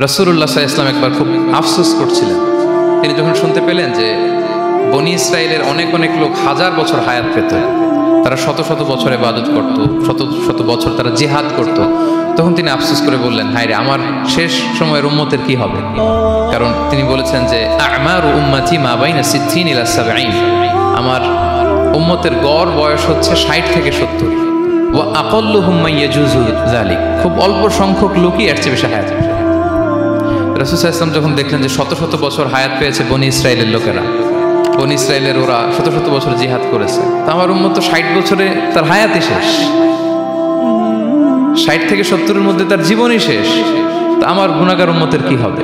রাসূলুল্লাহ সাল্লাল্লাহু আলাইহি ওয়াসাল্লাম একবার খুব আফসোস করছিলেন। তিনি যখন শুনতে পেলেন যে বনি ইসরাইলের অনেক অনেক লোক হাজার বছর হায়াত পেত, তারা শত শত বছর ইবাদত করত, শত শত বছর তারা জিহাদ করত, তখন তিনি আফসোস করে বললেন, হায় রে, আমার শেষ সময়ের উম্মতের কি হবে? কারণ তিনি বলেছেন যে আমারু উম্মতি মা বাইনা 60 ইলা 70, আমার উম্মতের গড় বয়স হচ্ছে 60 থেকে 70। ওয়া আকাল্লুহুম মান ইয়াজুজু যালিক, খুব অল্প সংখ্যক লোকই এর চেয়ে বেশি হায়াত। রাসূল সাল্লাল্লাহু আলাইহি ওয়াসাল্লাম যখন দেখলেন যে শত শত বছর হায়াত পেয়েছে বনি ইসরাইলের লোকেরা, বনি ইসরাইলের ওরা শত শত বছর জিহাদ করেছে, তা আমার উম্মত তো 60 বছরে তার হায়াতই শেষ, 60 থেকে 70-এর মধ্যে তার জীবনই শেষ, তা আমার গুনাহগার উম্মতের কি হবে?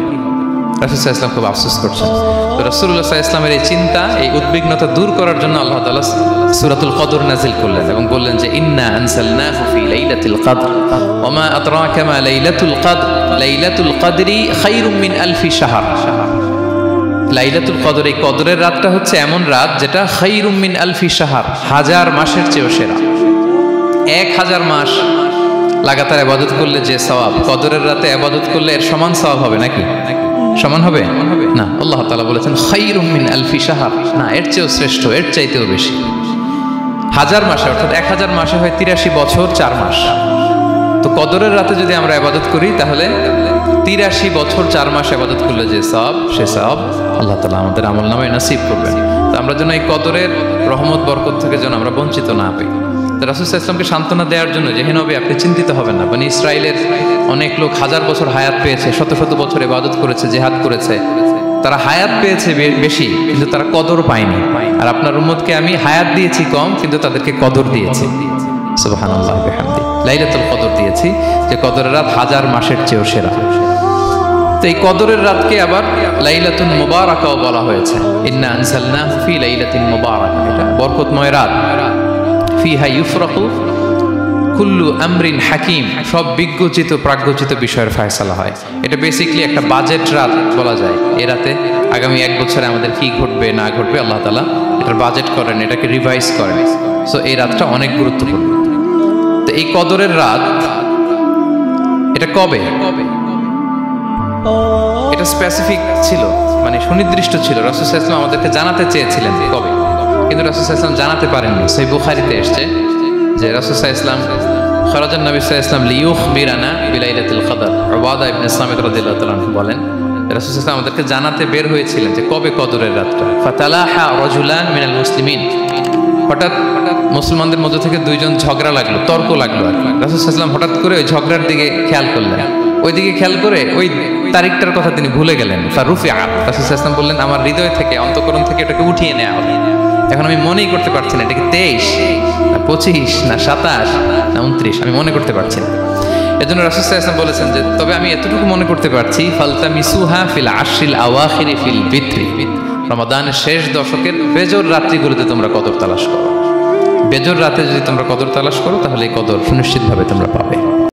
রাসূল সাল্লাল্লাহু আলাইহি ওয়াসাল্লাম খুব আফসোস করছেন। তো রাসূলুল্লাহ সাল্লাল্লাহু আলাইহি ওয়াসাল্লামের এই চিন্তা, এই উদ্বিগ্নতা দূর করার জন্য আল্লাহ তাআলা সূরাতুল কদর নাযিল করলেন এবং বললেন যে ইন্না আনসালনাহু ফি লাইলাতিল কদর ওয়া মা আদরাকা মা লাইলাতুল কদর লাইলাতুল কদরি খায়রুম মিন আলফি শাহর। লাইলাতুল কদর, এই কদরের রাতটা হচ্ছে এমন রাত যেটা খায়রুম মিন আলফি শাহর, হাজার মাসের চেয়েও সেরা। 1000 মাস লাগাতার ইবাদত করলে যে সওয়াব, কদরের রাতে ইবাদত করলে এর সমান সওয়াব হবে নাকি? সমান হবে না। আল্লাহ তাআলা বলেছেন খায়রুম মিন আলফি শাহর, না, এর চেয়েও শ্রেষ্ঠ, এর চাইতেও বেশি। 1000 মাসে, অর্থাৎ 1000 মাসে হয় 83 বছর 4 মাস। তো কদরের রাতে যদি আমরা ইবাদত করি তাহলে 83 বছর 4 মাস ইবাদত করলে যে সওয়াব, সে সওয়াব আল্লাহ তাআলা আমাদের আমলনামায় নসিব করবেন। তো আমরা যেন এই কদরের রহমত বরকত থেকে যেন আমরা বঞ্চিত না হই। তো রাসূল সাল্লাল্লাহু আলাইহি ওয়াসাল্লামকে সান্ত্বনা দেওয়ার জন্য যে হে নবী, আপনি চিন্তিত হবেন না, বনি ইসরাইলের অনেক লোক হাজার বছর হায়াত পেয়েছে, শত শত বছর ইবাদত করেছে, জিহাদ করেছে, তারা হায়াত পেয়েছে বেশি কিন্তু তারা কদর পায়নি। আর আপনার উম্মতকে আমি হায়াত দিয়েছি কম কিন্তু তাদেরকে কদর দিয়েছি। সুবহানাল্লাহ ওয়া বিহামদি, লাইলাতুল কদর দিয়েছি, যে কদরের রাত 1000 মাসের চেয়েও সেরা। তো এই কদরের রাতকে আবার লাইলাতুন মুবারাকাও বলা হয়েছে। ইন্না আনসালনাহু ফি লাইলাতিন মুবারাকা, এটা বরকতময় রাত। ফিহা ইউফরাকু কুল্লু আমরিন হাকিম, সব বিজ্ঞচিত প্রাজ্ঞচিত বিষয়ের ফয়সালা হয়। এটা বেসিক্যালি একটা বাজেট রাত বলা যায়। এই রাতে আগামী 1 বছরে আমাদের কি ঘটবে না ঘটবে আল্লাহ তাআলা এটার বাজেট করেন, এটাকে রিভাইজ করেন। সো এই রাতটা অনেক গুরুত্বপূর্ণ। তো এই কদরের রাত এটা কবে? এটা স্পেসিফিক ছিল, মানে সুনির্দিষ্ট ছিল। রাসূল সাল্লাল্লাহু আলাইহি ওয়াসাল্লাম আমাদেরকে জানাতে চেয়েছিলেন কবে, কিন্তু রাসূল সাল্লাল্লাহু আলাইহি ওয়াসাল্লাম জানাতে পারেননি। সহিহ বুখারীতে এসেছে যে রাসূল সাল্লাল্লাহু আলাইহি ওয়াসাল্লাম খরাজান নবী সাল্লাল্লাহু আলাইহি ওয়াসাল্লাম লিয়ুখবিরানা বিলাইলাতিল কদর। উবাদা ইবনে সামিত রাদিয়াল্লাহু তাআলা বলেন, রাসূল সাল্লাল্লাহু আলাইহি ওয়াসাল্লাম আমাদেরকে জানাতে বের হয়েছিলেন যে কবে কদরের রাতটা। ফাতালাহা রাজুলান মিনাল মুসলিমিন, হঠাৎ মুসলমানদের মধ্য থেকে 2 জন ঝগড়া লাগলো, তর্ক লাগলো। রাসূল সাল্লাল্লাহু আলাইহি ওয়াসাল্লাম হঠাৎ করে ওই ঝগড়ার দিকে খেয়াল করলেন, ওই দিকে খেয়াল করে ওই তারিখটার কথা তিনি ভুলে গেলেন। ফারুফিআ, রাসূল সাল্লাল্লাহু আলাইহি ওয়াসাল্লাম বললেন, আমার হৃদয় থেকে, অন্তঃকরণ থেকে এটাকে উঠিয়ে নেওয়া হবে। এখন আমি মনেই করতে পারছি না এটা কি 23 না 25 না 27 না 29, আমি মনে করতে পারছি না। এজন্য রাসূল সাল্লাল্লাহু আলাইহি ওয়াসাল্লাম বলেছেন যে তবে আমি এতটুকু মনে করতে পারছি, ফালতামিসুহা ফিল আশরিল আওয়াখিরি ফিল বিত্রি, রমাদানের শেষ দশকের বেজর রাত্রিগুলোতে তোমরা কদর তালাশ করো। বেজর রাতে যদি তোমরা কদর তালাশ করো তাহলে এই কদর সুনিশ্চিতভাবে তোমরা পাবে।